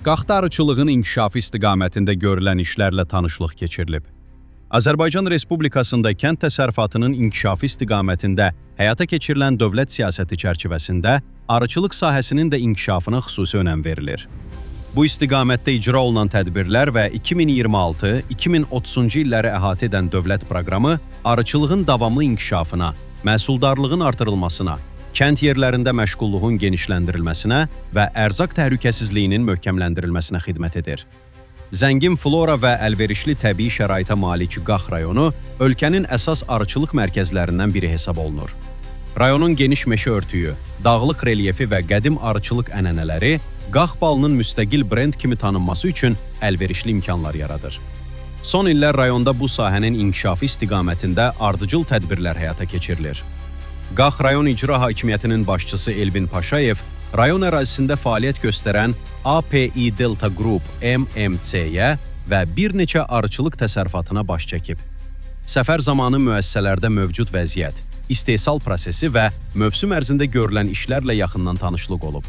Qaxta arıçılığın inkişafı istiqamətində görülən işlərlə tanışlıq keçirilib. Azərbaycan Respublikasında kənd təsərrüfatının inkişafı istiqamətində həyata keçirilən dövlət siyasəti çərçivəsində arıçılıq sahəsinin də inkişafına xüsusi önəm verilir. Bu istiqamətdə icra olunan tədbirlər və 2026-2030-cu illəri əhatə edən dövlət proqramı arıçılığın davamlı inkişafına, məhsuldarlığın artırılmasına, kənd yerlərində məşğulluğun genişləndirilməsinə və ərzaq təhlükəsizliyinin möhkəmləndirilməsinə xidmət edir. Zəngin flora və əlverişli təbii şəraitə malik Qax rayonu ölkənin əsas arıçılıq mərkəzlərindən biri hesab olunur. Rayonun geniş meşə örtüyü, dağlıq relyefi və qədim arıçılıq ənənələri Qax balının müstəqil brend kimi tanınması üçün əlverişli imkanlar yaradır. Son illər rayonda bu sahənin inkişafı istiqamətində ardıcıl tədbirlər həyata keçirilir. Qax rayon icra hakimiyyətinin başçısı Elvin Paşayev rayon ərazisində fəaliyyət göstərən API Delta Group MMC-yə və bir neçə arıçılıq təsərrüfatına baş çəkib. Səfər zamanı müəssisələrdə mövcud vəziyyət, istehsal prosesi və mövsüm ərzində görülən işlərlə yaxından tanışlıq olub.